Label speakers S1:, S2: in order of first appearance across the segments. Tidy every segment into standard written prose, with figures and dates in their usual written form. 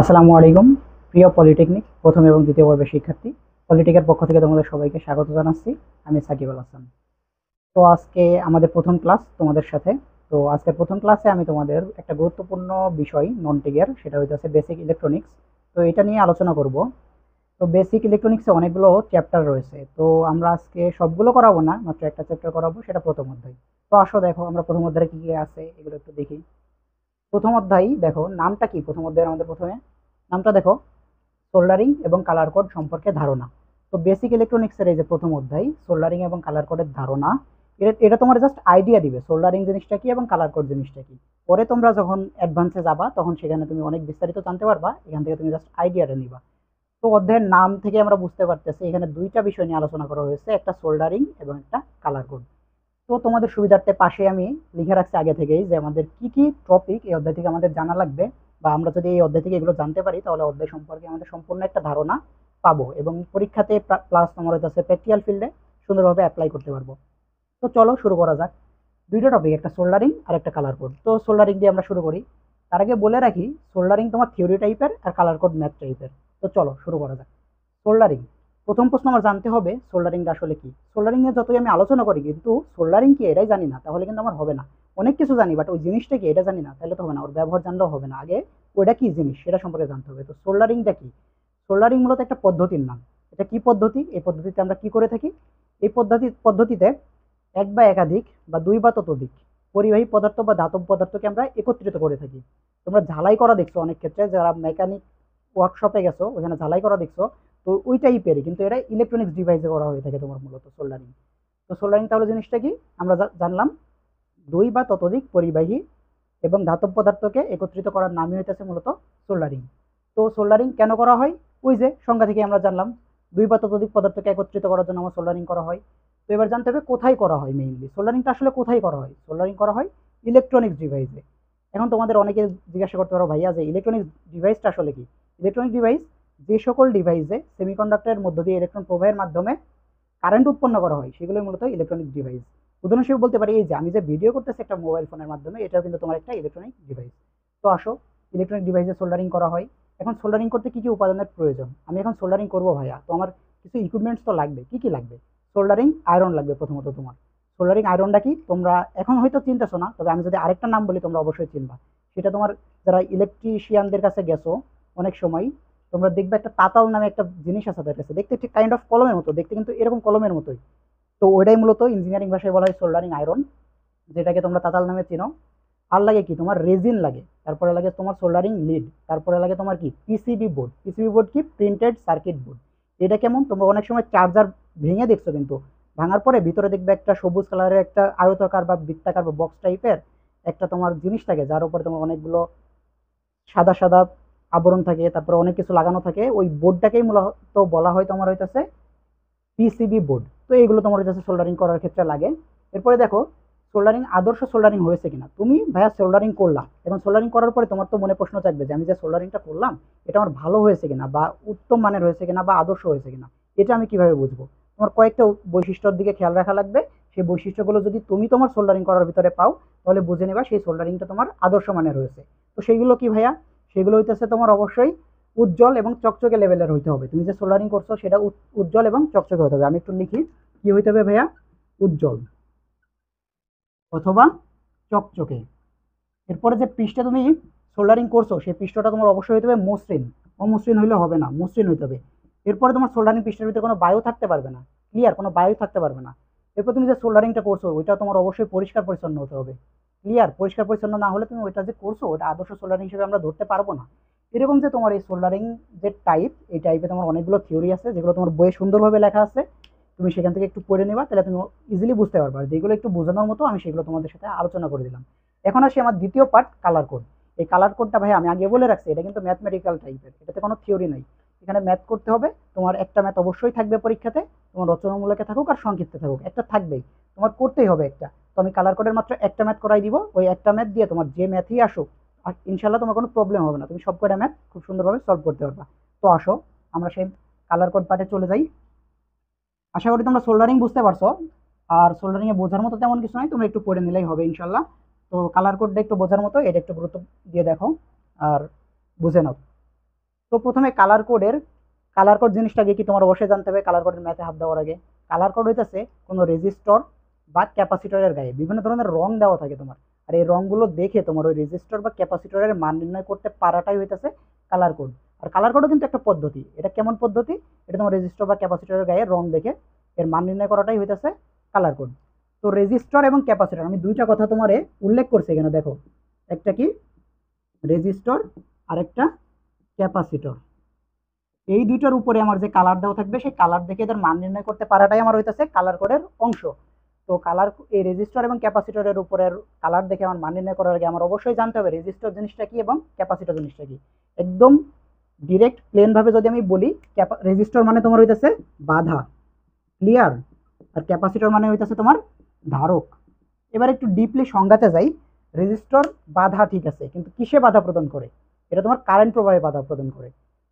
S1: আসসালামু আলাইকুম। প্রিয় পলিটেকনিক প্রথম এবং দ্বিতীয় বর্ষের শিক্ষার্থী, পলিটেকের পক্ষ থেকে তোমাদের সবাইকে স্বাগত জানাচ্ছি। আমি সাকিব আল হাসান। তো আজকে আমাদের প্রথম ক্লাস তোমাদের সাথে। তো আজকের প্রথম ক্লাসে আমি তোমাদের একটা গুরুত্বপূর্ণ বিষয় নন টেকের, সেটা হইতেছে বেসিক ইলেকট্রনিক্স। তো এটা নিয়ে আলোচনা করব। তো বেসিক ইলেকট্রনিক্সে অনেকগুলো চ্যাপ্টার রয়েছে, তো আমরা আজকে সবগুলো করাবো না, মাত্র একটা চ্যাপ্টার করাবো, সেটা প্রথম অধ্যায়। তো আসো দেখো আমরা প্রথম অধ্যায়ে কি কি আছে এগুলো একটু দেখি। প্রথম অধ্যায় দেখো, নামটা কি প্রথম অধ্যায়ের আমাদের প্রথমে নামটা দেখো, সোল্ডারিং এবং কালার কোড সম্পর্কে ধারণা। তো বেসিক ইলেকট্রনিক্সের এই যে প্রথম অধ্যায়, সোল্ডারিং এবং কালার কোডের ধারণা, এটা এটা তোমার জাস্ট আইডিয়া দিবে সোল্ডারিং জিনিসটা কি এবং কালার কোড জিনিসটা কি। পরে তোমরা যখন অ্যাডভান্সে যাবা তখন সেখানে তুমি অনেক বিস্তারিত জানতে পারবা, এখান থেকে তুমি জাস্ট আইডিয়াটা নিবা। তো অধ্যায়ের নাম থেকে আমরা বুঝতে পারতেছি এখানে দুইটা বিষয় নিয়ে আলোচনা করা হয়েছে, একটা সোল্ডারিং এবং একটা কালার কোড। তো তোমাদের সুবিধার্থে পাশে আমি লিখে রাখছি আগে থেকেই যে আমাদের কি কি টপিক এই অধ্যায় থেকে আমাদের জানা লাগবে, বা আমরা যদি এই অধ্যায় থেকে এগুলো জানতে পারি তাহলে অধ্যায় সম্পর্কে আমাদের সম্পূর্ণ একটা ধারণা পাবো এবং পরীক্ষাতে প্লাস তোমার হচ্ছে প্র্যাকটিক্যাল ফিল্ডে সুন্দরভাবে অ্যাপ্লাই করতে পারবো। তো চলো শুরু করা যাক। দুইটা টপিক, একটা সোল্ডারিং আর একটা কালার কোড। তো সোল্ডারিং দিয়ে আমরা শুরু করি। তার আগে বলে রাখি, সোল্ডারিং তোমার থিওরি টাইপের আর কালার কোড ম্যাথ টাইপের। তো চলো শুরু করা যাক। সোল্ডারিং, প্রথম প্রশ্ন আমার জানতে হবে সোল্ডারিংটা আসলে কি। সোল্ডারিং নিয়ে যতই আমি আলোচনা করি, কিন্তু সোল্ডারিং কি এটাই জানি না তাহলে কিন্তু আমার হবে না। অনেক কিছু জানি বাট ওই জিনিসটা কি এটা জানি না, তাহলে তো হবে না, ওর ব্যবহার জানলেও হবে না। আগে ওইটা কি জিনিস সেটা সম্পর্কে জানতে হবে। তো সোল্ডারিংটা কি? সোল্ডারিং মূলত একটা পদ্ধতির নাম। এটা কি পদ্ধতি? এই পদ্ধতিতে আমরা কি করে থাকি? এই পদ্ধতিতে এক বা একাধিক বা দুই বা ততোধিক পরিবাহী পদার্থ বা ধাতব পদার্থকে আমরা একত্রিত করে থাকি। তোমরা ঝালাই করা দেখছো অনেক ক্ষেত্রে, যারা মেকানিক ওয়ার্কশপে গেছো ওখানে ঝালাই করা দেখছো। তো ওই টাইপেরই, কিন্তু এটা ইলেকট্রনিক্স ডিভাইসে করা হয়ে থাকে তোমার মূলত সোল্ডারিং। তো সোল্ডারিং তাহলে জিনিসটা কি আমরা জানলাম, দুই বা ততোধিক পরিবাহী এবং ধাতব পদার্থকে একত্রিত করার নামই হইতেছে মূলত সোল্ডারিং। তো সোল্ডারিং কেন করা হয়? ওই যে সংজ্ঞা থেকে আমরা জানলাম, দুই বা ততোধিক পদার্থকে একত্রিত করার জন্য আমার সোল্ডারিং করা হয়। তো এবার জানতে হবে কোথায় করা হয়। মেইনলি সোল্ডারিংটা আসলে কোথায় করা হয়? সোল্ডারিং করা হয় ইলেকট্রনিক্স ডিভাইসে। এখন তোমাদের অনেকে জিজ্ঞাসা করতে পারো, ভাইয়া যে ইলেকট্রনিক্স ডিভাইসটা আসলে কি? ইলেকট্রনিক ডিভাইস যে সকল ডিভাইসে সেমিকন্ডাক্টরের মধ্য দিয়ে ইলেকট্রন প্রবাহের মাধ্যমে কারেন্ট উৎপন্ন করা হয় সেগুলোই মূলত ইলেকট্রনিক ডিভাইস। উদাহরণস্বরূপ বলতে পারি, এই যে আমি যে ভিডিও করতেছি একটা মোবাইল ফোনের মাধ্যমে, এটাও কিন্তু তোমার একটা ইলেকট্রনিক ডিভাইস। তো আসো, ইলেকট্রনিক ডিভাইসে সোল্ডারিং করা হয়। এখন সোল্ডারিং করতে কি কি উপাদানের প্রয়োজন? আমি এখন সোল্ডারিং করবো ভাইয়া, তো আমার কিছু ইকুইপমেন্টস তো লাগবে। কি কি লাগবে? সোল্ডারিং আয়রন লাগবে প্রথমত। তোমার সোল্ডারিং আয়রনটা কি তোমরা এখন হয়তো চিনতেছো না, তবে আমি যদি আরেকটা নাম বলি তোমরা অবশ্যই চিনবা। সেটা তোমার, যারা ইলেকট্রিশিয়ানদের কাছে গেছো অনেক সময়, তোমরা দেখবে একটা তাতাল নামে একটা জিনিস আছে তাদের কাছে, দেখতে ঠিক কাইন্ড অফ কলমের মতো দেখতে, কিন্তু এরকম কলমের মতোই। তো ওইটাই মূলত ইঞ্জিনিয়ারিং ভাষায় বলা হয় সোল্ডারিং আয়রন, যেটাকে তোমরা তাতাল নামে চিনো। আর লাগে কি, তোমার রেজিন লাগে, তারপরে লাগে তোমার সোল্ডারিং লিড, তারপরে লাগে তোমার কি পিসিবি বোর্ড। পিসিবি বোর্ড কি? Printed circuit board. এটা কেমন, তোমরা অনেক সময় চার্জার ভেঙে দেখছো, কিন্তু ভাঙার পরে ভিতরে দেখবে একটা সবুজ কালারের একটা আয়তাকার বা বৃত্তাকার বা বক্স টাইপের একটা তোমার জিনিস থাকে, যার উপরে তোমার অনেকগুলো সাদা সাদা আবরণ থাকে, তারপরে অনেক কিছু লাগানো থাকে। ওই বোর্ডটাকেই মূলত বলা হয় তোমার হইতেছে পিসিবি বোর্ড। তো এইগুলো তোমার কাছে সোল্ডারিং করার ক্ষেত্রে লাগে। এরপরে দেখো, সোল্ডারিং আদর্শ সোল্ডারিং হয়েছে কিনা। তুমি ভাইয়া সোল্ডারিং করলাম, এবং সোল্ডারিং করার পরে তোমার তো মনে প্রশ্ন থাকবে যে আমি যে সোল্ডারিংটা করলাম এটা আমার ভালো হয়েছে কিনা, বা উত্তম মানের হয়েছে কিনা, বা আদর্শ হয়েছে কিনা, এটা আমি কিভাবে বুঝবো? তোমার কয়েকটা বৈশিষ্ট্যর দিকে খেয়াল রাখা লাগবে। সেই বৈশিষ্ট্যগুলো যদি তুমি তোমার সোল্ডারিং করার ভিতরে পাও তাহলে বুঝে নেবা সেই সোল্ডারিংটা তোমার আদর্শ মানের হয়েছে। তো সেইগুলো কি ভাইয়া? সেগুলো হইতেছে তোমার অবশ্যই উজ্জ্বল এবং চকচকে লেভেলের হইতে হবে। তুমি যে সোল্ডারিং করছো সেটা উজ্জ্বল এবং চকচকে হতে হবে। আমি একটু লিখি, কি হইতে হবে ভাইয়া? উজ্জ্বল অথবা চকচকে। এরপরে যে পৃষ্ঠে তুমি সোল্ডারিং করছো সেই পৃষ্ঠটা তোমার অবশ্যই হইতে হবে মসৃণ। অমসৃণ হইলে হবে না, মসৃণ হইতে হবে। এরপরে তোমার সোল্ডারিং পৃষ্ঠের ভিতরে কোনো বায়ু থাকতে পারবে না। ক্লিয়ার? কোনো বায়ু থাকতে পারবে না। এরপর তুমি যে সোল্ডারিংটা করছো ওইটা তোমার অবশ্যই পরিষ্কার পরিচ্ছন্ন হতে হবে। ক্লিয়ার? পরিষ্কার পরিচ্ছন্ন না হলে তুমি ওইটা যে করছো ওটা আদর্শ সোল্ডারিং হিসেবে আমরা ধরতে পারবো না। এরকম যে তোমার এই সোল্ডারিং যে টাইপ, এই টাইপে তোমার অনেকগুলো থিওরি আছে যেগুলো তোমার বইয়ে সুন্দরভাবে লেখা আছে। তুমি সেখান থেকে একটু পড়ে নেবা, তাহলে তুমি ইজিলি বুঝতে পারবা। আর যেগুলো একটু বোঝানোর মতো আমি সেগুলো তোমাদের সাথে আলোচনা করে দিলাম। এখন আসি আমার দ্বিতীয় পার্ট, কালার কোড। এই কালার কোডটা ভাই আমি আগে বলে রাখছি, এটা কিন্তু ম্যাথমেটিক্যাল টাইপের, এটাতে কোনো থিওরি নাই। এখানে ম্যাথ করতে হবে। তোমার একটা ম্যাথ অবশ্যই থাকবে পরীক্ষাতে, তোমার রচনামূলকে থাকুক আর সংক্ষিপ্তে থাকুক, একটা থাকবেই। তোমার করতেই হবে একটা। তো আমি কালার কোডের মাত্র একটা ম্যাথ করাই দিব। ওই একটা ম্যাথ দিয়ে তোমার যে ম্যাথই আসুক, আর ইনশাল্লাহ তোমার কোনো প্রবলেম হবে না, তুমি সব কটা ম্যাথ খুব সুন্দরভাবে সলভ করতে পারবা। তো আসো আমরা সেই কালার কোড পার্টে চলে যাই। আশা করি তোমরা সোল্ডারিং বুঝতে পারছো। আর সোল্ডারিং এ বোঝার মতো তেমন কিছু নাই, তোমরা একটু পড়ে নিলেই হবে ইনশাল্লাহ। তো কালার কোডটা একটু বোঝার মতো, এটা একটু গুরুত্ব দিয়ে দেখো আর বুঝে নাও। তো প্রথমে কালার কোড জিনিসটাকে কি তোমার অবশ্যই জানতে হবে কালার কোডের ম্যাথে হাত দেওয়ার আগে। কালার কোড হইতেছে কোনো রেজিস্টর বা ক্যাপাসিটরের গায়ে বিভিন্ন ধরনের রং দেওয়া থাকে তোমার, আর এই রংগুলো দেখে তোমার ওই রেজিস্টর বা ক্যাপাসিটরের মান নির্ণয় করতে পারাটাই হইতেছে কালার কোড। আর কালার কোডও কিন্তু একটা পদ্ধতি। এটা কেমন পদ্ধতি? এটা তোমার রেজিস্টর বা ক্যাপাসিটরের গায়ে রং দেখে এর মান নির্ণয় করাটাই হইতেছে কালার কোড। তো রেজিস্টর এবং ক্যাপাসিটর আমি দুইটা কথা তোমারে উল্লেখ করছি এখানে, দেখো একটা কি রেজিস্টর আর একটা ক্যাপাসিটর। এই দুইটার উপরে আমার যে কালার দেওয়া থাকবে সেই কালার দেখে এদের মান নির্ণয় করতে পারাটাই আমার হইতেছে কালার কোডের অংশ। তো এই রেজিস্টর এবং ক্যাপাসিটরের উপরের কালার দেখে আমার মান নির্ণয় করার আগে আমার অবশ্যই জানতে হবে রেজিস্টর জিনিসটা কি এবং ক্যাপাসিটর জিনিসটা কি। একদম ডিরেক্ট প্লেন ভাবে যদি আমি বলি, রেজিস্টর মানে তোমার হইতেছে বাধা, ক্লিয়ার, আর ক্যাপাসিটর মানে হইতেছে তোমার ধারক। এবার একটু ডিপলি সংজ্ঞাতে যাই। রেজিস্টর বাধা ঠিক আছে, কিন্তু কিসে বাধা প্রদান করে? এটা তোমার কারেন্ট প্রবাহে বাধা প্রদান করে।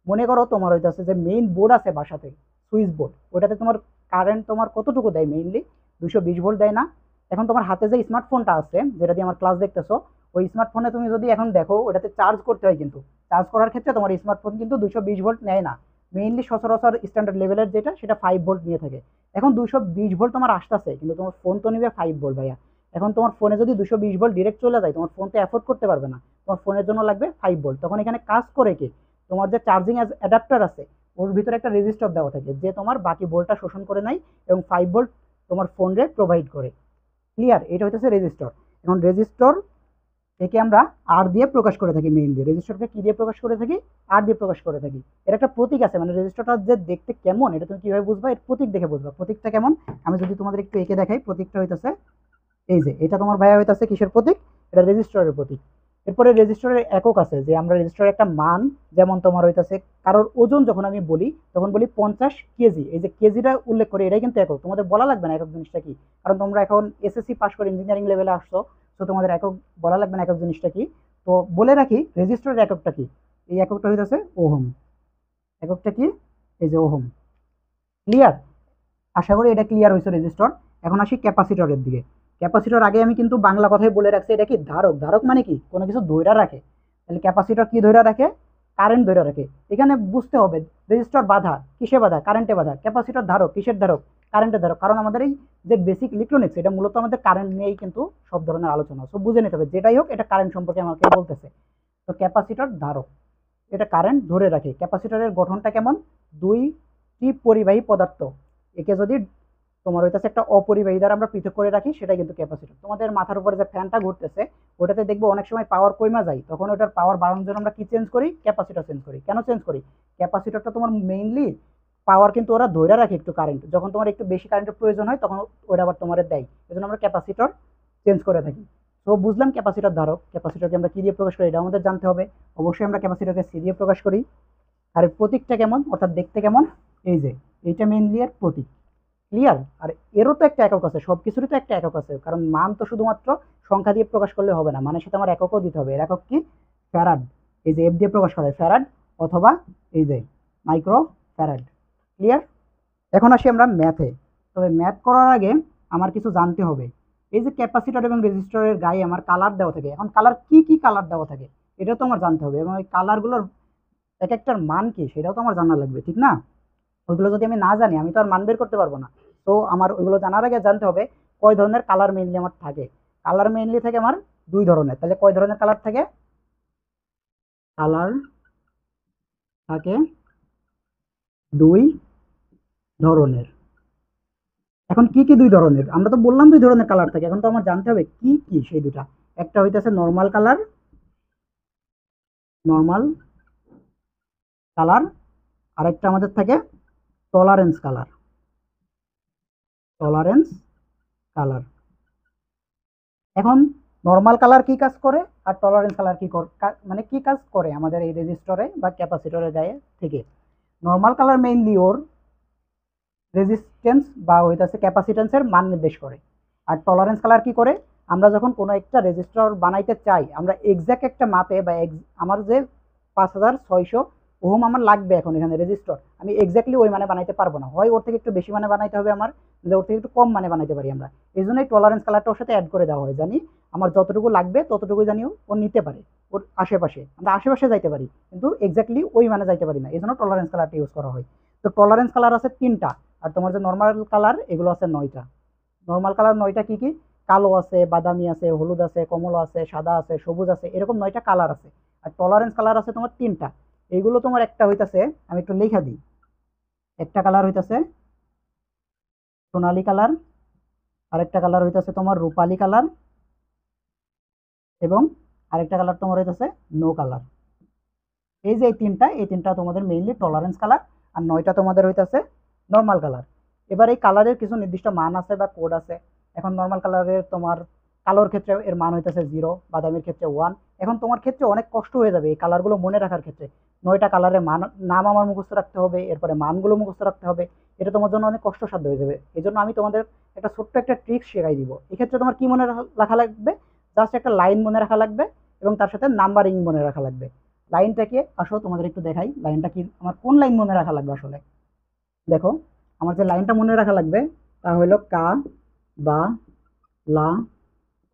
S1: মনে করো তোমার হইতেছে যে মেইন বোর্ড আছে বাসাতে, সুইচ বোর্ড, ওইটাতে তোমার কারেন্ট তোমার কতটুকু দেয়? মেইনলি 220 ভোল্ট দেয় না? এখন তোমার হাতে যে স্মার্টফোনটা আছে যেটা দিয়ে আমার ক্লাস দেখতেছো, ওই স্মার্টফোনে তুমি যদি এখন দেখো ওটাতে চার্জ করতে হয়, কিন্তু চার্জ করার ক্ষেত্রে তোমার স্মার্টফোন কিন্তু 220 ভোল্ট নেয় না। মেইনলি সচরাচর স্ট্যান্ডার্ড লেভেলের যেটা সেটা 5 ভোল্ট নিয়ে থাকে। এখন 220 ভোল্ট তোমার আসতেছে, কিন্তু তোমার ফোন তো নিবে 5 ভোল্ট ভাইয়া। এখন তোমার ফোনে যদি 220 ভোল্ট ডিরেক্ট চলে যায়, তোমার ফোন তো অ্যাফোর্ড করতে পারবে না, তোমার ফোনের জন্য লাগবে 5 ভোল্ট। তখন এখানে কাজ করে কি, তোমার যে চার্জিং অ্যাডাপ্টার আছে ওর ভিতরে একটা রেজিস্টর দেওয়া থাকে যে তোমার বাকি ভোল্টটা শোষণ করে নেয় এবং 5 ভোল্ট তোমার ফোনরে প্রোভাইড করে। ক্লিয়ার? এটা হচ্ছে রেজিস্টর। এখন রেজিস্টর একে আমরা আর দিয়ে প্রকাশ করে থাকি। মেইনলি রেজিস্টরকে কি দিয়ে প্রকাশ করে থাকি? আর দিয়ে প্রকাশ করে থাকি। এর একটা প্রতীক আছে, মানে রেজিস্টরটা যে দেখতে কেমন এটা তুমি কিভাবে বুঝবা? এর প্রতীক দেখে বুঝবা। প্রতীকটা কেমন আমি যদি তোমাদের একটু এঁকে দেখাই, প্রতীকটা হইতাছে এই যে, এটা তোমার ভাইয়া হইতাছে কিসের প্রতীক? এটা রেজিস্টরের প্রতীক। এরপরে রেজিস্টরের একক আছে, যে আমরা রেজিস্টরের একটা মান, যেমন তোমার হইতাছে কারোর ওজন যখন আমি বলি তখন বলি 50 কেজি। এই যে কেজিটা উল্লেখ করি, এটাই কিন্তু একক। তোমাদের বলা লাগবে না একক জিনিসটা কি, কারণ তোমরা এখন এসএসসি পাস করে ইঞ্জিনিয়ারিং লেভেলে আসছো। তো তোমাদের একক বলা লাগবে না একক জিনিসটা কি। তো বলে রাখি রেজিস্টরের এককটা কি। এই এককটা হইতাছে ওহম। এককটা কি? এই যে ওহম। ক্লিয়ার? আশা করি এটা ক্লিয়ার হয়েছে রেজিস্টর। এখন আসি ক্যাপাসিটরের দিকে। ক্যাপাসিটর আগে আমি কিন্তু বাংলা কথাই বলে রাখছি, এটা কি ধারক। ধারক মানে কি? কোনো কিছু ধইরা রাখে। তাহলে ক্যাপাসিটর কি ধইরা রাখে? কারেন্ট ধইরা রাখে। এখানে বুঝতে হবে রেজিস্টর বাধা, কিসে বাধা? কারেন্টে বাধা। ক্যাপাসিটর ধারক, কিসের ধারক? কারেন্টের ধারক। কারণ আমাদের এই যে বেসিক ইলেকট্রনিক্স, এটা মূলত আমাদের কারেন্ট নিয়েই কিন্তু সব ধরনের আলোচনা, সব বুঝে নিতে হবে। যেটাই হোক এটা কারেন্ট সম্পর্কে আমাকে বলতেছে। তো ক্যাপাসিটর ধারক, এটা কারেন্ট ধরে রাখে। ক্যাপাসিটরের গঠনটা কেমন? দুইটি পরিবাহী পদার্থ একে যদি তোমার হইতেছে একটা অপরিবাহী দ্বারা আমরা পৃথক করে রাখি, সেটা কিন্তু ক্যাপাসিটর। তোমাদের মাথার উপরে যে ফ্যানটা ঘুরতেছে ওটাতে দেখবো অনেক সময় পাওয়ার কমা যায়, তখন ওটার পাওয়ার বাড়ানোর জন্য আমরা কি চেঞ্জ করি? ক্যাপাসিটর চেঞ্জ করি। কেন চেঞ্জ করি? ক্যাপাসিটরটা তোমার মেইনলি পাওয়ার কিন্তু ওরা ধরে রাখে একটু কারেন্ট, যখন তোমার একটু বেশি কারেন্টের প্রয়োজন হয় তখন ওটা আবার তোমার দেয়। এই জন্য আমরা ক্যাপাসিটর চেঞ্জ করে থাকি। তো বুঝলাম ক্যাপাসিটর ধারক। ক্যাপাসিটরকে আমরা কি দিয়ে প্রকাশ করি এটা আমাদের জানতে হবে। অবশ্যই আমরা ক্যাপাসিটরকে সি দিয়ে প্রকাশ করি। আর এর প্রতীকটা কেমন, অর্থাৎ দেখতে কেমন? এই যে, এইটা মেইনলি এর প্রতীক। ক্লিয়ার? আর এরও তো একটা একক আছে, সবকিছুরই তো একটা একক আছে, কারণ মান তো শুধুমাত্র সংখ্যা দিয়ে প্রকাশ করলে হবে না, মানের সাথে আমার এককও দিতে হবে। এর একক কি? ফ্যারাড। এই যে এফ দিয়ে প্রকাশ করা হয় ফ্যারাড, অথবা এই যে মাইক্রো ফ্যারাড। ক্লিয়ার? এখন আসি আমরা ম্যাথে। তবে ম্যাথ করার আগে আমার কিছু জানতে হবে। এই যে ক্যাপাসিটর এবং রেজিস্টরের গায়ে আমার কালার দেওয়া থাকে, এখন কালার কি কি কালার দেওয়া থাকে এটাও তো আমার জানতে হবে, এবং ওই কালারগুলোর এক একটার মান কি সেটাও তো আমার জানা লাগবে, ঠিক না? ওইগুলো যদি আমি না জানি আমি তো আর মান বের করতে পারবো না। তো আমার ওইগুলো জানার আগে জানতে হবে কয় ধরনের কালার মেইনলি আমার থাকে। কালার মেইনলি থাকে আমার দুই ধরনের। তাহলে কয় ধরনের কালার থাকে? কালার থাকে দুই ধরনের। এখন কি কি দুই ধরনের? আমরা তো বললাম দুই ধরনের কালার থাকে, এখন তো আমার জানতে হবে কি কি সেই দুটা। একটা হইতেছে নর্মাল কালার, নর্মাল কালার, আরেকটা আমাদের থাকে টলারেন্স কালার, টলারেন্স কালার। এখন নর্মাল কালার কি কাজ করে আর টলারেন্স কালার কি মানে কি কাজ করে আমাদের এই রেজিস্টরে বা ক্যাপাসিটরের গায়ে থেকে? নর্মাল কালার মেইনলি ওর রেজিস্ট্যান্স বা হইতাছে ক্যাপাসিটেন্সের মান নির্দেশ করে। আর টলারেন্স কালার কি করে? আমরা যখন কোনো একটা রেজিস্টর বানাইতে চাই, আমরা এক্সাক্ট একটা মাপে বা আমার যে 5600 ওহম আমার লাগবে এখন এখানে রেজিস্টর, আমি এক্স্যাক্টলি ওই মানে বানাইতে পারবো না, হয় ওর থেকে একটু বেশি মানে বানাইতে হবে আমার, ওর থেকে একটু কম মানে বানাইতে পারি আমরা। এই জন্যই টলারেন্স কালারটা ওর সাথে অ্যাড করে দেওয়া হয়, জানি আমার যতটুকু লাগবে ততটুকু জানি ও নিতে পারে, ওর আশেপাশে আমরা আশেপাশে যাইতে পারি, কিন্তু এক্স্যাক্টলি ওই মানে যাইতে পারি না, এই জন্য টলারেন্স কালারটা ইউজ করা হয়। তো টলারেন্স কালার আছে 3টা, আর তোমার যে নর্মাল কালার এগুলো আছে 9টা। নর্মাল কালার 9টা কি কি? কালো আছে, বাদামি আছে, হলুদ আছে, কমলা আছে, সাদা আছে, সবুজ আছে, এরকম 9টা কালার আছে। আর টলারেন্স কালার আছে তোমার 3টা। এইগুলো তোমার একটা হইতাছে, আমি একটু লেখা দিই, একটা কালার হইতাছে সোনালী কালার, আরেকটা কালার হইতাছে তোমার রূপালী কালার, এবং আরেকটা কালার তোমার হইতাছে নো কালার। এই যে এই তিনটা তোমাদের মেইনলি টলারেন্স কালার, আর 9টা তোমাদের হইতাছে নর্মাল কালার। এবার এই কালারের কিছু নির্দিষ্ট মান আছে বা কোড আছে। এখন নর্মাল কালারের তোমার কালোর ক্ষেত্রে এর মান হইতাছে 0, বাদামির ক্ষেত্রে 1। এখন তোমার ক্ষেত্রে অনেক কষ্ট হয়ে যাবে এই কালারগুলো মনে রাখার ক্ষেত্রে। 9টা কালারের মান নাম আমার মুখস্থ রাখতে হবে, এরপরে মানগুলো মুখস্থ রাখতে হবে, এটা তোমার জন্য অনেক কষ্টসাধ্য হয়ে যাবে। এই জন্য আমি তোমাদের একটা ছোট্ট একটা ট্রিক্স শেখাই দিব। এক্ষেত্রে তোমার কি মনে রাখা লাগবে? জাস্ট একটা লাইন মনে রাখা লাগবে, এবং তার সাথে নাম্বারিং মনে রাখা লাগবে। লাইনটাকে আসো তোমাদের একটু দেখাই, লাইনটা কি, আমার কোন লাইন মনে রাখা লাগবে আসলে। দেখো, আমার যে লাইনটা মনে রাখা লাগবে তা হলো কা, বা, লা,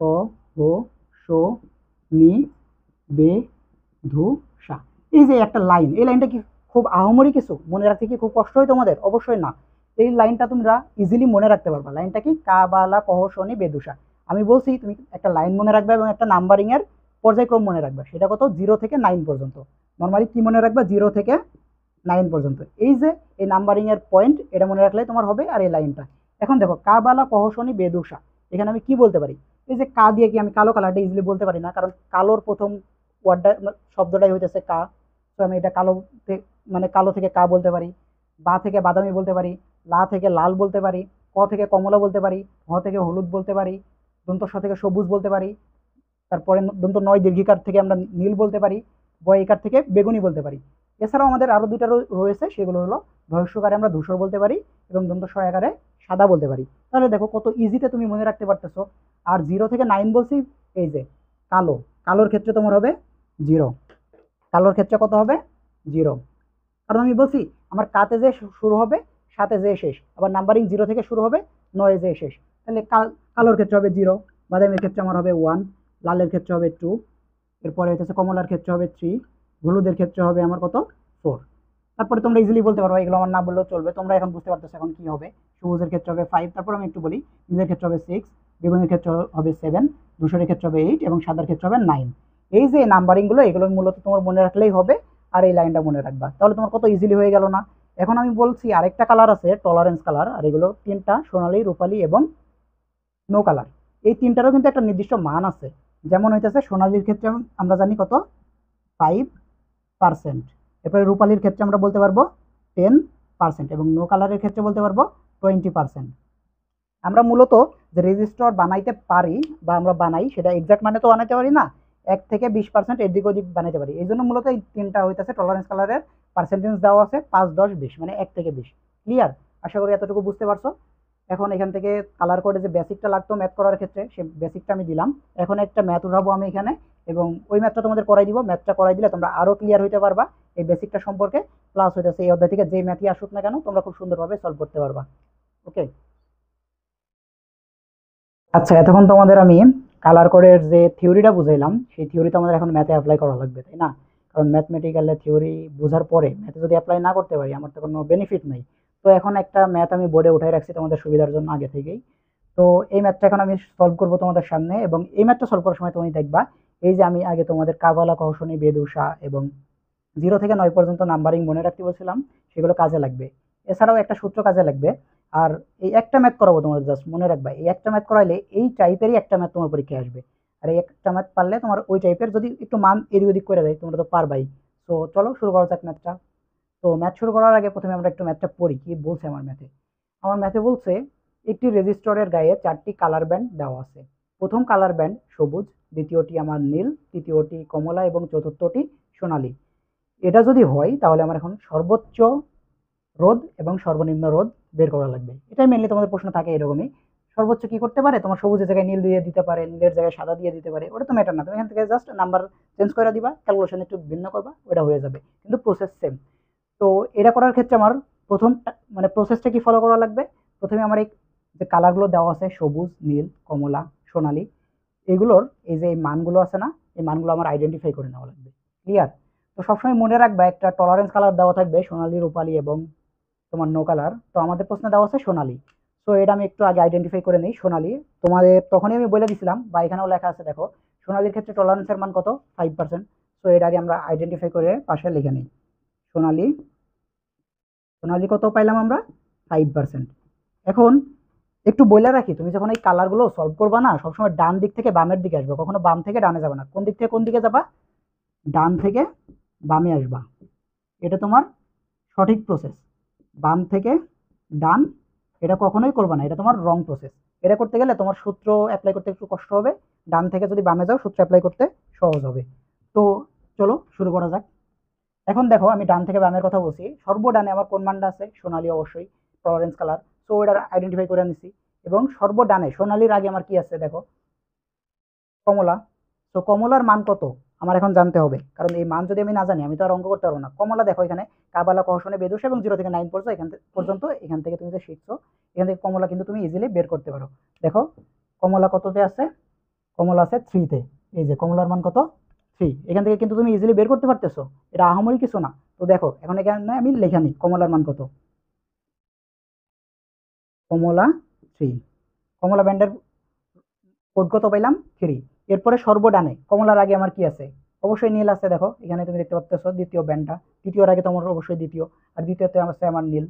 S1: ক, হো, শো, নি, বে, ধু, সা। এই যে একটা লাইন, এই লাইনটা কি খুব আহামরি কিছু মনে রাখতে কি খুব কষ্ট হয় তোমাদের? অবশ্যই না। এই লাইনটা তোমরা ইজিলি মনে রাখতে পারবা। লাইনটা কি? কা, বা, লা, কহ, শনি, বেদুষা। আমি বলছি তুমি একটা লাইন মনে রাখবে এবং একটা নাম্বারিং এর পর্যায়ক্রম মনে রাখবে, সেটা কত? 0 থেকে 9 পর্যন্ত। নর্মালি কি মনে রাখবা? 0 থেকে 9 পর্যন্ত। এই যে এই নাম্বারিং এর পয়েন্ট, এটা মনে রাখলে তোমার হবে। আর এই লাইনটা এখন দেখো, কা, বা, লা, কহ, শনি, বেদুষা। এখানে আমি কি বলতে পারি? এই যে কা দিয়ে কি আমি কালো কালারটা ইজিলি বলতে পারি না, কারণ কালোর প্রথম ওয়ার্ডটা শব্দটাই হইতেছে কা। তো আমি এটা কালো মানে কালো থেকে কা বলতে পারি, বা থেকে বাদামি বলতে পারি, লা থেকে লাল বলতে পারি, ক থেকে কমলা বলতে পারি, হ থেকে হলুদ বলতে পারি, দন্ত স থেকে সবুজ বলতে পারি, তারপরে দন্ত নয় দীর্ঘিকার থেকে আমরা নীল বলতে পারি, বয়িকার থেকে বেগুনি বলতে পারি। এছাড়াও আমাদের আরো দুটা রয়েছে, সেগুলো হলো ভয়স্যকারে আমরা ধূসর বলতে পারি, এবং দন্ত সহায়কারে সাদা বলতে পারি। তাহলে দেখো কত ইজিতে তুমি মনে রাখতে পারতেছো। আর 0 থেকে 9 বলছি, এই যে কালো, কালোর ক্ষেত্রে তোমার হবে 0, কালোর ক্ষেত্রে কত হবে? 0। কারণ আমি বলছি আমার কাতে যে শুরু হবে, সাথে যে শেষ, আবার নাম্বারিং 0 থেকে শুরু হবে, 9 যে শেষ। তাহলে কালোর ক্ষেত্রে হবে 0, বাদামের ক্ষেত্রে আমার হবে 1, লালের ক্ষেত্রে হবে 2, এরপরে হচ্ছে কমলার ক্ষেত্রে হবে 3, হলুদের ক্ষেত্রে হবে আমার কত? 4। তারপরে তোমরা ইজিলি বলতে পারো, এগুলো আমার না বললেও চলবে, তোমরা এখন বুঝতে পারতেছো এখন কি হবে। সবুজের ক্ষেত্রে হবে 5, তারপর আমি একটু বলি, নীলের ক্ষেত্রে হবে 6, বেগুনের ক্ষেত্রে হবে 7, ধূসরের ক্ষেত্রে হবে 8, এবং সাদার ক্ষেত্রে হবে 9। এই যে নাম্বারিং গুলো, এগুলো মূলত তোমার মনে রাখলেই হবে। আর এই লাইনটা মনে রাখবা, তাহলে তোমার কত ইজিলি হয়ে গেল না? এখন আমি বলছি আরেকটা কালার আছে টলারেন্স কালার, আর এগুলো 3টা, সোনালী, রূপালী এবং নো কালার। এই 3টারও কিন্তু একটা নির্দিষ্ট মান আছে। যেমন হইতেছে সোনালীর ক্ষেত্রে আমরা জানি কত? 5%। এরপরে রূপালীর ক্ষেত্রে আমরা বলতে পারবো 10%, এবং নো কালারের ক্ষেত্রে বলতে পারবো 20%। আমরা মূলত যে রেজিস্টার বানাইতে পারি বা আমরা বানাই, সেটা এক্সাক্ট মানে তো বানাইতে পারি না, 1 থেকে 20% এদিক ওদিক বানাইতে পারি। এই জন্য মূলত এই 3টা হইতেছে টলারেন্স কালারের পার্সেন্টেজ দেওয়া আছে 5, 10, 20, মানে 1 থেকে 20। ক্লিয়ার? আশা করি এতটুকু বুঝতে পারছো। এখন এখান থেকে কালার কোডে যে বেসিকটা লাগতো ম্যাথ করার ক্ষেত্রে, সেই বেসিকটা আমি দিলাম। এখন একটা ম্যাথ উঠাবো আমি এখানে, এবং ওই ম্যাথটা তোমাদের করাই দিব। ম্যাথটা করাই দিলে তোমরা আরো ক্লিয়ার হইতে পারবা এই বেসিকটা সম্পর্কে। প্লাস হইতেছে এই অধ্যায় থেকে যে ম্যাথই আসুক না কেন, তোমরা খুব সুন্দরভাবে সলভ করতে পারবা। ওকে। আচ্ছা, এতক্ষণ তোমাদের আমি কালার কোডের যে থিওরিটা বুঝাইলাম, সেই থিওরিটা আমাদের এখন ম্যাথে অ্যাপ্লাই করা লাগবে, তাই না? কারণ ম্যাথমেটিক্যালের থিওরি বোঝার পরে ম্যাথে যদি অ্যাপ্লাই না করতে পারি, আমার তো কোনো বেনিফিট নাই। তো এখন একটা ম্যাথ আমি বোর্ডে উঠাই রাখছি তোমাদের সুবিধার জন্য আগে থেকেই। তো এই ম্যাথটা এখন আমি সলভ করবো তোমাদের সামনে, এবং এই ম্যাথটা সলভ করার সময় তুমি দেখবা এই যে আমি আগে তোমাদের কাবালা, কৌশনী, বেদুষা এবং 0 থেকে 9 পর্যন্ত নাম্বারিং মনে রাখতে বলছিলাম, সেগুলো কাজে লাগবে। এছাড়াও একটা সূত্র কাজে লাগবে। আর এই একটা ম্যাথ করাবো তোমাদের, জাস্ট মনে রাখবা এই একটা ম্যাথ করাইলে এই টাইপেরই একটা ম্যাথ তোমার পরীক্ষায় আসবে। আর এই একটা ম্যাথ পারলে তোমার ওই টাইপের যদি একটু মান এদিক ওদিক করে দেয়, তোমরা তো পারবাই। তো চলো শুরু করা যাক ম্যাথটা। তো ম্যাথ শুরু করার আগে প্রথমে আমরা একটু ম্যাথটা পড়ি, কি বলছে আমার ম্যাথে। আমার ম্যাথে বলছে একটি রেজিস্টরের গায়ে 4টি কালার ব্যান্ড দেওয়া আছে। প্রথম কালার ব্যান্ড সবুজ, দ্বিতীয়টি আমার নীল, তৃতীয়টি কমলা এবং চতুর্থটি সোনালী। এটা যদি হয় তাহলে আমার এখন সর্বোচ্চ রোধ এবং সর্বনিম্ন রোধ বের করা লাগবে। এটাই মেনলি তোমাদের প্রশ্ন থাকে এরকমই। সর্বোচ্চ কি করতে পারে? তোমার সবুজের জায়গায় নীল দিয়ে দিতে পারে, নীলের জায়গায় সাদা দিয়ে দিতে পারে, ওটা তো ম্যাটার না। তুমি এখান থেকে জাস্ট নাম্বার চেঞ্জ করে দিবা, ক্যালকুলেশন একটু ভিন্ন করবা, ওটা হয়ে যাবে, কিন্তু প্রসেস সেম। তো এটা করার ক্ষেত্রে আমার প্রথম মানে প্রসেসটা কি ফলো করা লাগবে? প্রথমে আমার এই যে কালারগুলো দেওয়া আছে সবুজ, নীল, কমলা, সোনালী, এগুলোর এই যে মানগুলো আছে না, এই মানগুলো আমার আইডেন্টিফাই করে নেওয়া লাগবে। ক্লিয়ার? তো সবসময় মনে রাখবা একটা টলারেন্স কালার দেওয়া থাকবে সোনালী, রূপালী এবং তোমার নো কালার। তো আমাদের প্রশ্নে দেওয়া আছে সোনালী। তো এটা আমি একটু আগে আইডেন্টিফাই করে নিই। সোনালী তোমাদের তখনই আমি বলে দিছিলাম, বা এখানেও লেখা আছে দেখো, সোনালীর ক্ষেত্রে টলারেন্সের মান কত? 5%। তো এটা আগে আমরা আইডেন্টিফাই করে পাশে লিখে নিই। সোনালী, সোনালী কত পাইলাম আমরা? 5%। এখন একটু বলে রাখি, তুমি যখন এই কালারগুলো সলভ করবা না, সবসময় ডান দিক থেকে বামের দিকে আসবে, কখনো বাম থেকে ডানে যাবে না। কোন দিক থেকে কোন দিকে যাবা? ডান থেকে বামে আসবা। এটা তোমার সঠিক প্রসেস। বাম থেকে ডান এটা কখনোই করবা না, এটা তোমার রং প্রসেস। এটা করতে গেলে তোমার সূত্র অ্যাপ্লাই করতে একটু কষ্ট হবে। ডান থেকে যদি বামে যাও সূত্র অ্যাপ্লাই করতে সহজ হবে। তো চলো শুরু করা যাক। এখন দেখো আমি ডান থেকে বামের কথা বলছি, সর্বডানে আমার কোন মানটা আছে? সোনালী, অবশ্যই অরেঞ্জ কালার। সো এটা আইডেন্টিফাই করে নিছি। এবং সর্বডানে সোনালীর আগে আমার কি আছে দেখো? কমলা। তো কমলার মান কত আমার এখন জানতে হবে, কারণ এই মান যদি আমি না জানি আমি তো আর অঙ্ক করতে পারবো না। কমলা দেখো এখানে কাবালা, কহসনে, বেদুস এবং 0 থেকে 9 পর্যন্ত এখান থেকে তুমি যে শিখছো, এখান থেকে কমলা কিন্তু তুমি ইজিলি বের করতে পারো। দেখো কমলা কততে আছে? কমলা আছে 3 তে। এই যে কমলার মান কত? 3। এখান থেকে কিন্তু তুমি ইজিলি বের করতে পারতেছো, এটা আহামরি কিছু না। তো দেখো এখন এখানে আমি লেখা নিই কমলার মান কত। কমলা 3। কমলা ব্যান্ডের কোড কত পাইলাম? 3। এরপরে সর্বডানে কমলার আগে আমার কি আছে? অবশ্যই নীল আছে। দেখো এখানে তুমি দেখতে পাচ্ছ দ্বিতীয় ব্যান্ডটা, তৃতীয়র আগে তোমার অবশ্যই দ্বিতীয়, আর দ্বিতীয়তে আছে আমার নীল।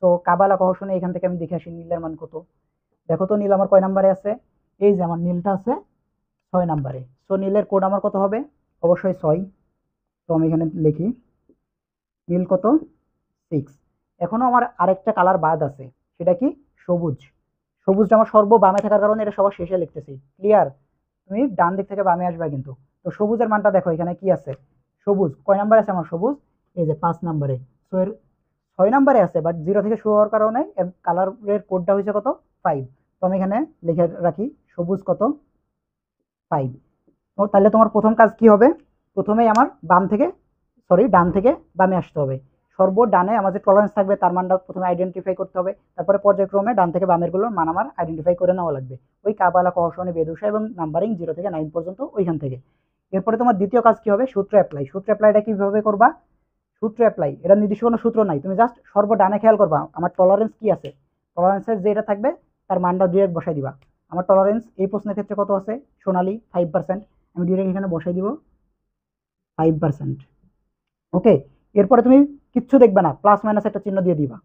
S1: তো কাবালা কহসনে এখান থেকে আমি দেখে আসি নীলের মান কত। দেখো তো নীল আমার কয় নাম্বারে আছে? এই যে আমার নীলটা আছে 6 নাম্বারে। সো নীলের কোড আমার কত হবে? অবশ্যই 6। তো আমি এখানে লিখি নীল কত? 6। এখনো আমার আরেকটা কালার বাদ আছে, সেটা কি? সবুজ। সবুজটা আমার সর্ব বামে থাকার কারণে এটা সবার শেষে লিখতেছি। ক্লিয়ার? তুমি ডান দিক থেকে বামে আসবে কিন্তু। তো সবুজের মানটা দেখো এখানে কি আছে? সবুজ কয় নাম্বার আছে আমার সবুজ? এই যে 5 নাম্বারে। সো এর 6 নাম্বারে আছে, বাট 0 থেকে শুরু হওয়ার কারণে এর কালারের কোডটা হয়েছে কত? 5। তো আমি এখানে লিখে রাখি সবুজ কত? 5। তো তাহলে তোমার প্রথম কাজ কি হবে? প্রথমেই আমার ডান থেকে বামে আসতে হবে। সর্ব ডানে আমার যে টলারেন্স থাকবে তার মানটা প্রথমে আইডেন্টিফাই করতে হবে। তারপরে পর্যায়ক্রমে ডান থেকে বামের গুলোর মান আমার আইডেন্টিফাই করে নেওয়া লাগবে। ওই কাবালা, কহসনী, বেদুসা এবং নাম্বারিং 0 থেকে 9 পর্যন্ত ওইখান থেকে। এরপরে তোমার দ্বিতীয় কাজ কি হবে? সূত্র অ্যাপ্লাই। সূত্র অ্যাপ্লাইটা কিভাবে করবা? সূত্র অ্যাপ্লাই এটা নির্দিষ্ট কোনো সূত্র নাই, তুমি জাস্ট সর্ব ডানে খেয়াল করবা আমার টলারেন্স কি আছে। টলারেন্সের যেটা থাকবে তার মানটা ডিরেক্ট বসাই দিবা। আমার টলারেন্স এই প্রশ্নের ক্ষেত্রে কত আছে? সোনালী 5%। আমি ডিরেক্ট এখানে বসাই দিব 5%। ওকে। এরপরে তুমি কিচ্ছু দেখবে না, প্লাস মাইনাস একটা চিহ্ন দিয়ে দিবা।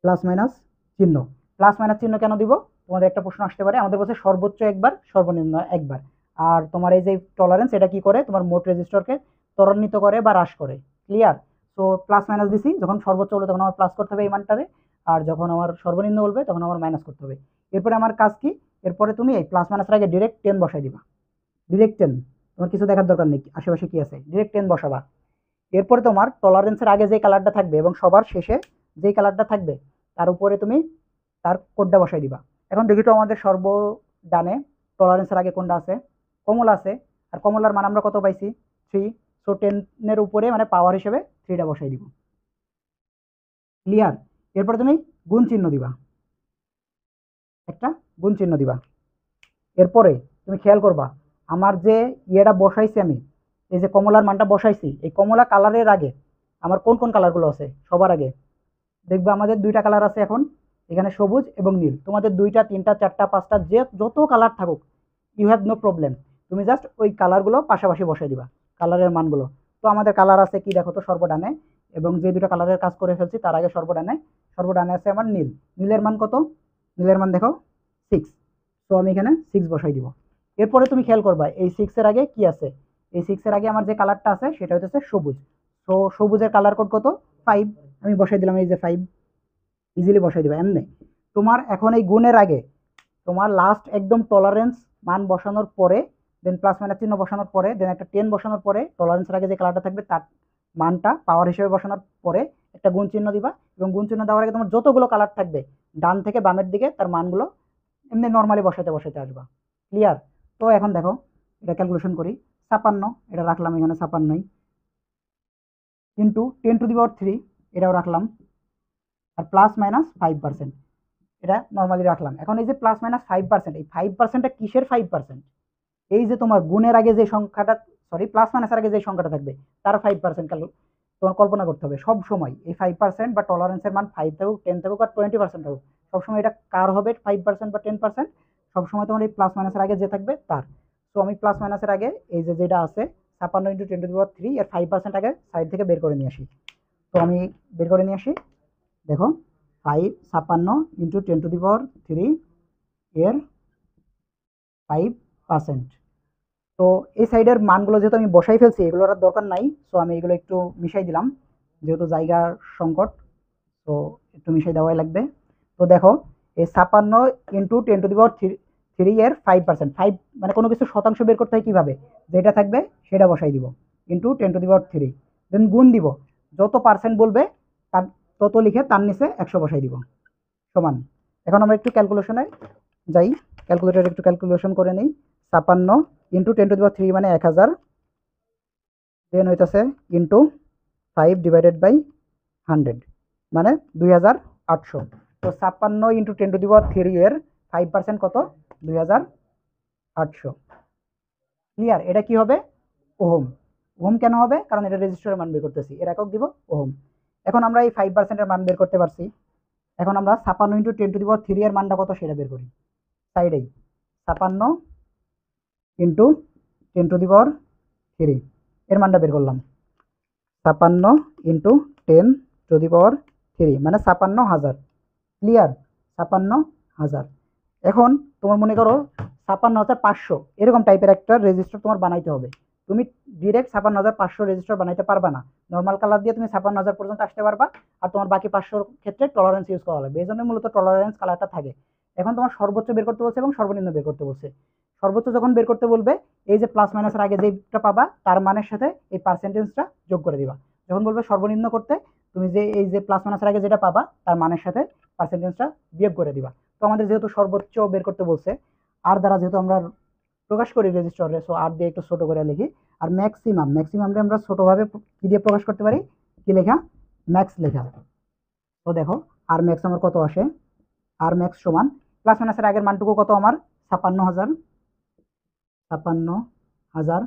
S1: প্লাস মাইনাস চিহ্ন। প্লাস মাইনাস চিহ্ন কেন দিব? তোমাদের একটা প্রশ্ন আসতে পারে, আমাদের বলছে সর্বোচ্চ একবার, সর্বনিম্ন একবার। আর তোমার এই যে টলারেন্স এটা কি করে? তোমার মোট রেজিস্টারকে ত্বরান্বিত করে বা হ্রাস করে। ক্লিয়ার? তো প্লাস মাইনাস দিছি, যখন সর্বোচ্চ বলবে তখন আমার প্লাস করতে হবে এই মানটারে, আর যখন আমার সর্বনিম্ন বলবে তখন আমার মাইনাস করতে হবে। এরপরে আমার কাজ কি? এরপরে তুমি এই প্লাস মাইনাসের আগে ডিরেক্ট 10 বসাই দিবা। ডিরেক্ট 10। তোমার কিছু দেখার দরকার নেই আশেপাশে কি আছে, ডিরেক্ট 10 বসাবা। এরপরে তোমার টলারেন্সের আগে যে কালারটা থাকবে এবং সবার শেষে যেই কালারটা থাকবে তার উপরে তুমি তার কোডটা বসাই দিবা। এখন দেখি তো আমাদের সর্ব ডানে টলারেন্সের আগে কোনটা আছে? কমলা আছে। আর কমলার মান আমরা কত পাইছি? 3। সো 10 এর উপরে মানে পাওয়ার হিসেবে 3টা বসাই দিব। ক্লিয়ার? এরপরে তুমি গুণ চিহ্ন দিবা, একটা গুণ চিহ্ন দিবা। এরপরে তুমি খেয়াল করবা আমার যে ইয়েটা বসাইছি আমি, এই যে কমলার মানটা বসাইছি, এই কমলা কালারের আগে আমার কোন কোন কালারগুলো আছে? সবার আগে দেখবা আমাদের দুইটা কালার আছে এখন, এখানে সবুজ এবং নীল। তোমাদের 2টা 3টা 4টা 5টা যে যত কালার থাকুক, ইউ হ্যাভ নো প্রবলেম। তুমি জাস্ট ওই কালারগুলো পাশাপাশি বসাই দিবা, কালারের মানগুলো। তো আমাদের কালার আছে কি দেখো তো সর্বডানে, এবং যে দুটো কালারের কাজ করে ফেলছি তার আগে সর্বডানে, সর্বডানে আছে আমার নীল। নীলের মান কত? নীলের মান দেখো 6। তো আমি এখানে 6 বসাই দিব। এরপরে তুমি খেয়াল করবা এই 6 এর আগে কি আছে? এই 6 এর আগে আমার যে কালারটা আছে সেটা হচ্ছে সবুজ। তো সবুজের কালার কোড কত? 5। আমি বসাই দিলাম এই যে 5। ইজিলি বসাই দিবা এমনি। তোমার এখন এই গুণের আগে তোমার লাস্ট একদম টলারেন্স মান বসানোর পরে, দেন প্লাস মাইনাস চিহ্ন বসানোর পরে, দেন একটা 10 বসানোর পরে টলারেন্সের আগে যে কালারটা থাকবে তার মানটা পাওয়ার হিসেবে বসানোর পরে একটা গুণ চিহ্ন দিবা। এবং গুণ চিহ্ন দেওয়ার আগে তোমার যতগুলো কালার থাকবে ডান থেকে বামের দিকে তার মানগুলো এমনি নর্মালি বসাতে বসাতে আসবা। ক্লিয়ার? তো এখন দেখো এটা ক্যালকুলেশন করি। 56, এটা রাখলাম এখানে 56। ইন্টু 10⁻³ এটাও রাখলাম, আর প্লাস মাইনাস 5%, এটা নর্মালি রাখলাম। এখন এই যে প্লাস মাইনাস 5%, এই 5%টা কিসের 5%? এই যে তোমার গুণের আগে যে সংখ্যাটা, সরি প্লাস মাইনাসের আগে যে সংখ্যাটা থাকবে তার 5% তোমার কল্পনা করতে হবে সব সময়। এই 5% বা টলারেন্সের মান 5 থাকুক, 10 থাকুক আর 20% থাকুক, সবসময় এটা কার হবে 5% বা 10%? সবসময় তোমার এই প্লাস মাইনাসের আগে যে থাকবে তার। তো আমি প্লাস মাইনাসের আগে এই যে যেটা আছে 56 × 10⁻³ এর 5% আগে সাইড থেকে বের করে নিয়ে আসি। তো আমি বের করে নিয়ে আসি, দেখো 56 × 10⁻³ এর 5%। তো এই সাইডের মানগুলো যেহেতু আমি বসাই ফেলছি, এগুলোর আর দরকার নাই, সো আমি এগুলো একটু মিশাই দিলাম, যেহেতু জায়গার সংকট, তো একটু মিশাই দেওয়াই লাগবে। তো দেখো এই 56 × 10⁻³ এর 5%, 5 মানে কোনো কিছু শতাংশ বের করতে হয় কীভাবে, যেটা থাকবে সেটা বসাই দিব, ইন্টু 10⁻³, দেন গুণ দিব, যত পার্সেন্ট বলবে তার তত লিখে তার নিচে 100 বসাই দিব, সমান। এখন আমরা একটু ক্যালকুলেশনে যাই, ক্যালকুলেটর একটু ক্যালকুলেশন করে নিই। 56 × 10⁻³ মানে 1000, দেন হইতেছে ইন্টু 5/100 মানে 2800। তো 56 × 10⁻³ এর 5% কত? 2800। ক্লিয়ার? এটা কি হবে? ওহম। ওহম কেন হবে? কারণ এটা রেজিস্টারের মান বের করতেছি, এর একক দিব ওহম। এখন আমরা এই 5%-এর মান বের করতে পারছি। এখন আমরা 56 × 10⁻³ এর মানটা কত সেটা বের করি, সাইডেই 56 × 10⁻³ এর মানটা বের করলাম। 56 × 10⁻³ মানে 56,000। ক্লিয়ার? 56,000। এখন তোমার মনে করো 56,500 এরকম টাইপের একটা রেজিস্টার তোমার বানাইতে হবে। তুমি ডিরেক্ট 56,500 রেজিস্টার বানাইতে পারবা না। নর্মাল কালার দিয়ে তুমি 56,000 পর্যন্ত আসতে পারবা, আর তোমার বাকি 500 ক্ষেত্রে টলারেন্স ইউজ করা লাগবে। এই জন্য মূলত টলারেন্স কালারটা থাকে। এখন তোমার সর্বোচ্চ বের করতে বলছে এবং সর্বনিম্ন বের করতে বলছে। সর্বোচ্চ যখন বের করতে বলবে, এই যে প্লাস মাইনাসের আগে যেটা পাবা তার মানের সাথে এই পার্সেন্টেজটা যোগ করে দিবা। যখন বলবে সর্বনিম্ন করতে, তুমি যে এই যে প্লাস মাইনাসের আগে যেটা পাবা তার মানের সাথে পার্সেন্টেজটা বিয়োগ করে দিবা। তো আমাদের যেহেতু সর্বোচ্চ বের করতে বলছে, আর দ্বারা যেহেতু আমরা প্রকাশ করি রেজিস্টারে, সো আর দিয়ে একটু ছোট করে লিখি। আর ম্যাক্সিমামটা আমরা ছোটভাবে কি দিয়ে প্রকাশ করতে পারি? কি লেখা? ম্যাক্স লেখা। তো দেখো আর ম্যাক্স আমার কত আসে? আর ম্যাক্স সমান প্লাস মাইনাসের আগের মানটুকু কত আমার? 56,000। 56,000।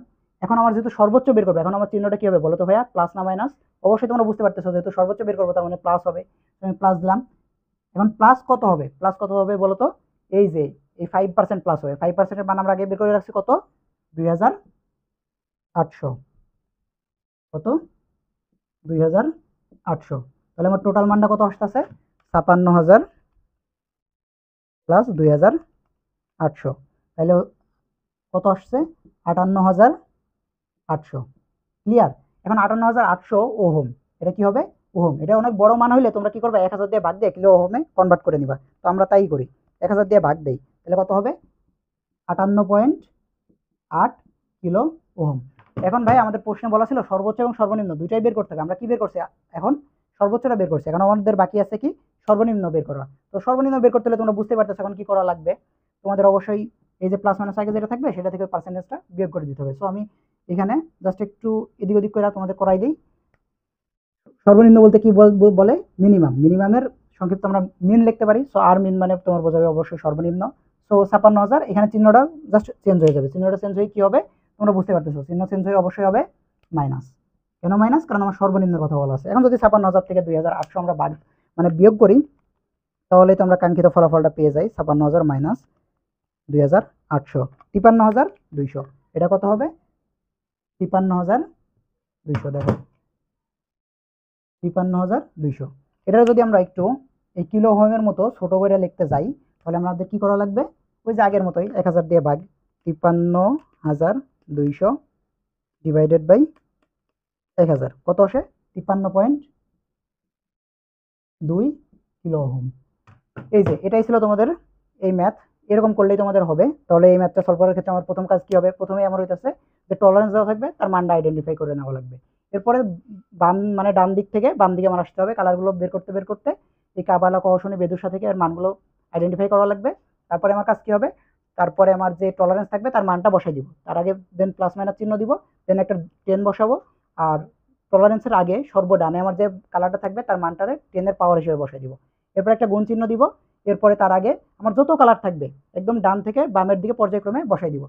S1: এখন আমার যেহেতু সর্বোচ্চ বের করবো, এখন আমার চিহ্নটা কি হবে বলো তো ভাইয়া, প্লাস না মাইনাস? অবশ্যই তোমরা বুঝতে পারতেছো, যেহেতু সর্বোচ্চ বের করবো তার মানে প্লাস হবে, আমি প্লাস দিলাম। এখন প্লাস কত হবে? প্লাস কত হবে বলো তো? এই যে এই 5% প্লাস হবে, 5%-এর মান আমরা আগে বের করে রাখছি কত? 2,800। কত? 2,800। তাহলে আমার টোটাল মানটা কত আসতেছে? 56,000 প্লাস 2,800, তাহলে কত আসছে? 58,800। ক্লিয়ার? এখন 58,800 ওহম, এটা কি হবে? ওহম। এটা অনেক বড় মান হইলে তোমরা কি করবে? 1000 দিয়ে ভাগ দিয়ে কিলো ওহমে কনভার্ট করে নিবা। তো আমরা তাই করি, 1000 দিয়ে ভাগ দেই, তাহলে কত হবে? 58.8 কিলো ওহম। এখন ভাই আমাদের প্রশ্নে বলা ছিল সর্বোচ্চ এবং সর্বনিম্ন দুইটাই বের করতে হবে, আমরা কি বের করছি? এখন সর্বোচ্চটা বের করছি, এখন আমাদের বাকি আছে কি? সর্বনিম্ন বের করা। তো সর্বনিম্ন বের করতে হলে তোমরা বুঝতে পারতেছো এখন কি করা লাগবে। তোমাদের অবশ্যই এই যে প্লাস মাইনাস আগে যেটা থাকবে সেটা থেকে পার্সেন্টেজটা বিয়োগ করে দিতে হবে। সো আমি এখানে জাস্ট একটু এদিক ওদিক করে তোমাদের করাই দিই। সর্বনিম্ন বলতে কি বলে? মিনিমাম। মিনিমামের সংক্ষিপ্ত আমরা মিন লিখতে পারি। সো আর মিন মানে তোমার বোঝাবে অবশ্যই সর্বনিম্ন। সো 56,000, এখানে চিহ্নটা জাস্ট চেঞ্জ হয়ে যাবে। চিহ্নটা চেঞ্জ হয়ে কি হবে তোমরা বুঝতে পারতেছো? চিহ্ন চেঞ্জ হয়ে অবশ্যই হবে মাইনাস। কেন মাইনাস? কারণ আমার সর্বনিম্নের কথা বলা আছে। এখন যদি 56,000 থেকে 2,800 আমরা মানে বিয়োগ করি, তাহলে তো আমরা কাঙ্ক্ষিত ফলাফলটা পেয়ে যাই। 56,000 মাইনাস 2,800, 53,200। এটা কত হবে? 53,200। দেখো 53,200। এটা যদি আমরা একটু এই কিলো ওহমের মতো ছোট করে লিখতে যাই, তাহলে আমাদের কি করা লাগবে? ওই যে আগের মতোই 1000 দিয়ে ভাগ, 53,200 ডিভাইডেড বাই 1000 কত আসে? 53.2 কিলো ওহম। এই যে এটাই ছিল তোমাদের এই ম্যাথ। এরকম করলেই তোমাদের হবে। তাহলে এই ম্যাথটা সলভ করার ক্ষেত্রে আমার প্রথম কাজ কি হবে? প্রথমেই আমার হইতেছে যে টলারেন্স দেওয়া থাকবে তার মানটা আইডেন্টিফাই করে নেওয়া লাগবে। এরপরে বাম মানে ডান দিক থেকে বাম দিকে আমার আসতে হবে, কালারগুলো বের করতে এই কাবালা কৌশনী বেদুসা থেকে এর মানগুলো আইডেন্টিফাই করা লাগবে। তারপরে আমার কাজ কি হবে? তারপরে আমার যে টলারেন্স থাকবে তার মানটা বসাই দিব, তার আগে দেন প্লাস মাইনাস চিহ্ন দিব, দেন একটা 10 বসাবো, আর টলারেন্সের আগে সর্বডানে আমার যে কালারটা থাকবে তার মানটারে 10 এর পাওয়ার হিসেবে বসাই দিব। এরপর একটা গুণ চিহ্ন দিব। এরপরে তার আগে আমার যত কালার থাকবে একদম ডান থেকে বামের দিকে পর্যায়ক্রমে বসাই দিব।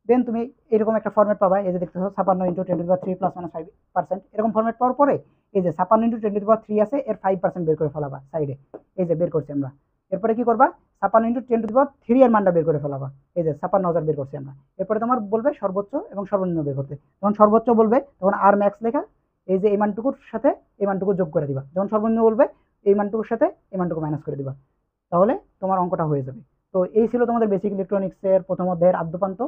S1: দেন তুমি এরকম একটা ফরম্যাট পাবা। এই যে দেখতেছো 56 ইন্টু 10⁻³ প্লাস মাইনাস 5%, এরকম ফরম্যাট পাওয়ার পরে এই যে 56 ইন্টু 10⁻³ আছে, এর 5% বের করে ফেলাবা সাইডে। এই যে বের করছি আমরা। এরপরে কি করবা, 56 ইন্টু 10⁻³ এর মানটা বের করে ফেলাবা। এই যে 56,000 বের করছি আমরা। এরপরে তোমার বলবে সর্বোচ্চ এবং সর্বনিম্ন বের করতে। যখন সর্বোচ্চ বলবে তখন আর ম্যাক্স লেখা এই যে এই মানটুকুর সাথে এই মানটুকু যোগ করে দিবা। যখন সর্বনিম্ন বলবে এই মানটুকুর সাথে এই মানটুকু মাইনাস করে দিবা। তাহলে তোমার অঙ্কটা হয়ে যাবে। তো এই ছিল তোমাদের বেসিক ইলেকট্রনিক্সের প্রথম অধ্যায়ের আদ্যপান্ত।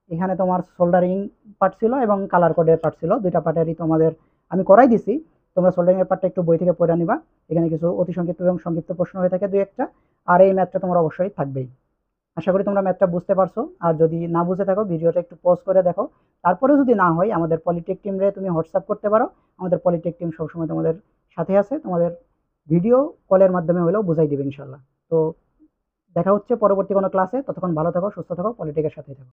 S1: এখানে তোমার সোল্ডারিং পার্ট ছিল এবং কালার কোডের পার্ট ছিল। দুইটা পার্টেরই তোমাদের আমি করাই দিছি। তোমরা সোল্ডারিং এর পার্টটা একটু বই থেকে পড়ে নিবা। এখানে কিছু অতি সংক্ষিপ্ত এবং সংক্ষিপ্ত প্রশ্ন হয়ে থাকে দুই একটা। আর এই ম্যাথটা তোমার অবশ্যই থাকবেই। আশা করি তোমরা ম্যাথটা বুঝতে পারছো। আর যদি না বুঝে থাকো ভিডিওটা একটু পজ করে দেখো। তারপরেও যদি না হয় আমাদের পলিটেক টিমরে তুমি হোয়াটসঅ্যাপ করতে পারো। আমাদের পলিটেক টিম সবসময় তোমাদের সাথে আছে। তোমাদের ভিডিও কলের মাধ্যমে হলেও বুঝাই দিবে ইনশাল্লাহ। তো দেখা হচ্ছে পরবর্তী কোনো ক্লাসে। ততক্ষণ ভালো থাকো, সুস্থ থাকো, পলিটেকের সাথেই থাকো।